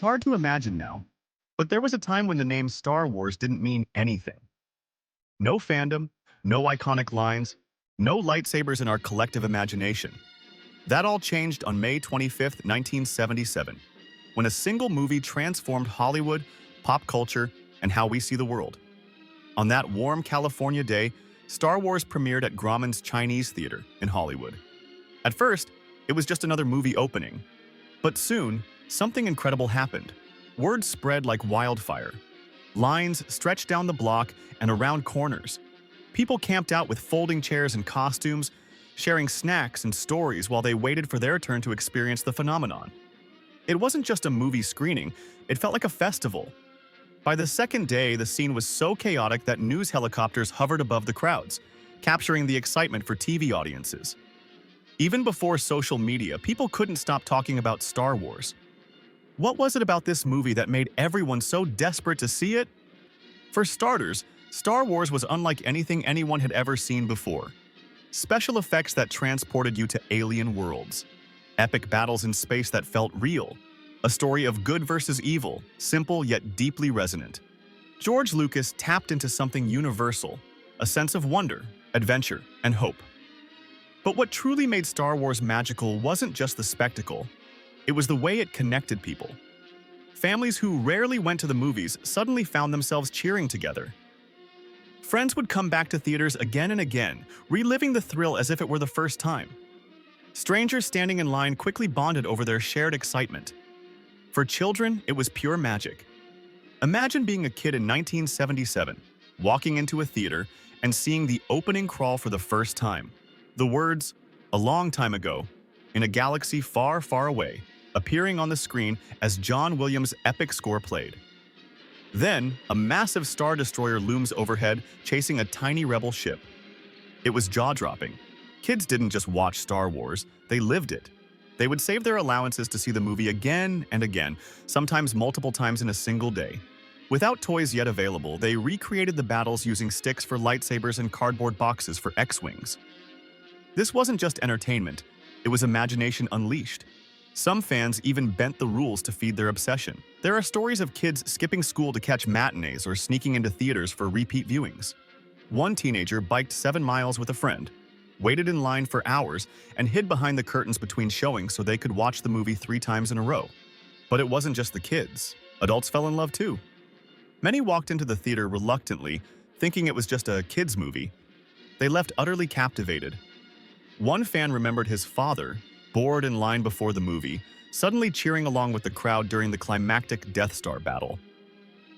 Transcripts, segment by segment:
hard to imagine now, but there was a time when the name Star Wars didn't mean anything. No fandom, no iconic lines, no lightsabers in our collective imagination. That all changed on May 25th, 1977, when a single movie transformed Hollywood, pop culture, and how we see the world. On that warm California day, Star Wars premiered at Grauman's Chinese Theater in Hollywood. At first, it was just another movie opening. But soon, something incredible happened. Word spread like wildfire. Lines stretched down the block and around corners. People camped out with folding chairs and costumes, sharing snacks and stories while they waited for their turn to experience the phenomenon. It wasn't just a movie screening, it felt like a festival. By the second day, the scene was so chaotic that news helicopters hovered above the crowds, capturing the excitement for TV audiences. Even before social media, people couldn't stop talking about Star Wars. What was it about this movie that made everyone so desperate to see it? For starters, Star Wars was unlike anything anyone had ever seen before. Special effects that transported you to alien worlds. Epic battles in space that felt real. A story of good versus evil, simple yet deeply resonant. George Lucas tapped into something universal, a sense of wonder, adventure, and hope. But what truly made Star Wars magical wasn't just the spectacle. It was the way it connected people. Families who rarely went to the movies suddenly found themselves cheering together. Friends would come back to theaters again and again, reliving the thrill as if it were the first time. Strangers standing in line quickly bonded over their shared excitement. For children, it was pure magic. Imagine being a kid in 1977, walking into a theater and seeing the opening crawl for the first time. The words, "A long time ago, in a galaxy far, far away," appearing on the screen as John Williams' epic score played. Then, a massive Star Destroyer looms overhead, chasing a tiny rebel ship. It was jaw-dropping. Kids didn't just watch Star Wars, they lived it. They would save their allowances to see the movie again and again, sometimes multiple times in a single day. Without toys yet available, they recreated the battles using sticks for lightsabers and cardboard boxes for X-Wings. This wasn't just entertainment, it was imagination unleashed. Some fans even bent the rules to feed their obsession. There are stories of kids skipping school to catch matinees or sneaking into theaters for repeat viewings. One teenager biked 7 miles with a friend, waited in line for hours, and hid behind the curtains between showings so they could watch the movie 3 times in a row. But it wasn't just the kids. Adults fell in love too. Many walked into the theater reluctantly, thinking it was just a kids' movie. They left utterly captivated. One fan remembered his father, bored in line before the movie, suddenly cheering along with the crowd during the climactic Death Star battle.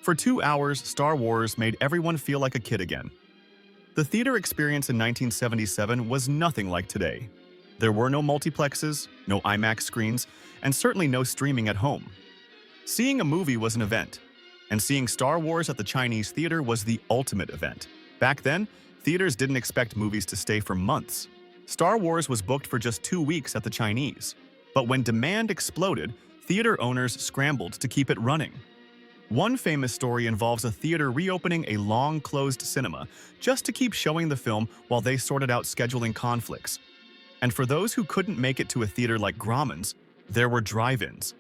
For 2 hours, Star Wars made everyone feel like a kid again. The theater experience in 1977 was nothing like today. There were no multiplexes, no IMAX screens, and certainly no streaming at home. Seeing a movie was an event, and seeing Star Wars at the Chinese theater was the ultimate event. Back then, theaters didn't expect movies to stay for months. Star Wars was booked for just 2 weeks at the Chinese. But when demand exploded, theater owners scrambled to keep it running. One famous story involves a theater reopening a long-closed cinema just to keep showing the film while they sorted out scheduling conflicts. And for those who couldn't make it to a theater like Grauman's, there were drive-ins.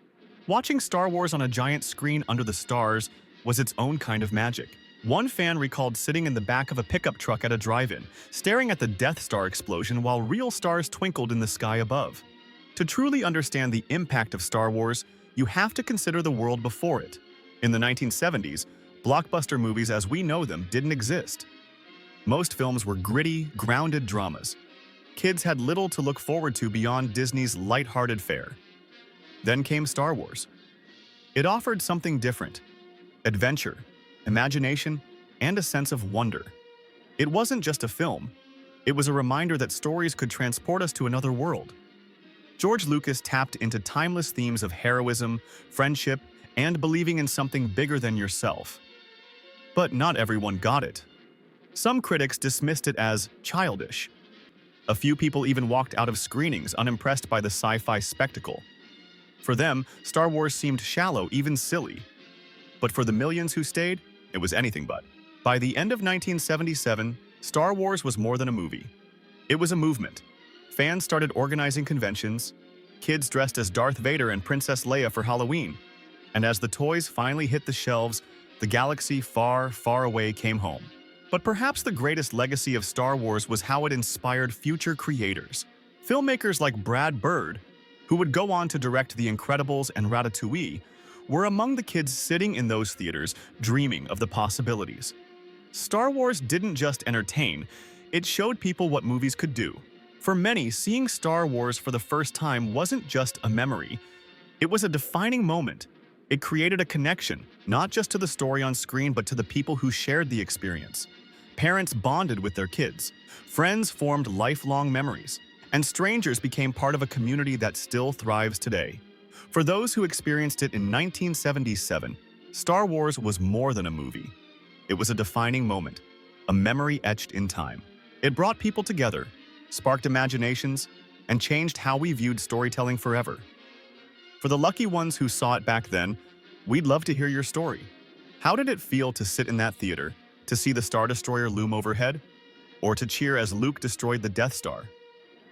Watching Star Wars on a giant screen under the stars was its own kind of magic. One fan recalled sitting in the back of a pickup truck at a drive-in, staring at the Death Star explosion while real stars twinkled in the sky above. To truly understand the impact of Star Wars, you have to consider the world before it. In the 1970s, blockbuster movies as we know them didn't exist. Most films were gritty, grounded dramas. Kids had little to look forward to beyond Disney's light-hearted fare. Then came Star Wars. It offered something different: adventure, imagination, and a sense of wonder. It wasn't just a film. It was a reminder that stories could transport us to another world. George Lucas tapped into timeless themes of heroism, friendship, and believing in something bigger than yourself. But not everyone got it. Some critics dismissed it as childish. A few people even walked out of screenings unimpressed by the sci-fi spectacle. For them, Star Wars seemed shallow, even silly. But for the millions who stayed, it was anything but. By the end of 1977, Star Wars was more than a movie. It was a movement. Fans started organizing conventions. Kids dressed as Darth Vader and Princess Leia for Halloween. And as the toys finally hit the shelves, the galaxy far, far away came home. But perhaps the greatest legacy of Star Wars was how it inspired future creators. Filmmakers like Brad Bird, who would go on to direct The Incredibles and Ratatouille, were among the kids sitting in those theaters dreaming of the possibilities. Star Wars didn't just entertain, it showed people what movies could do. For many, seeing Star Wars for the first time wasn't just a memory, it was a defining moment. It created a connection, not just to the story on screen, but to the people who shared the experience. Parents bonded with their kids, friends formed lifelong memories, and strangers became part of a community that still thrives today. For those who experienced it in 1977, Star Wars was more than a movie. It was a defining moment, a memory etched in time. It brought people together, sparked imaginations, and changed how we viewed storytelling forever. For the lucky ones who saw it back then, we'd love to hear your story. How did it feel to sit in that theater, to see the Star Destroyer loom overhead, or to cheer as Luke destroyed the Death Star?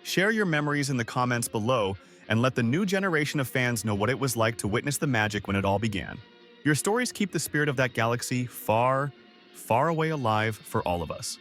Share your memories in the comments below and let the new generation of fans know what it was like to witness the magic when it all began. Your stories keep the spirit of that galaxy far, far away alive for all of us.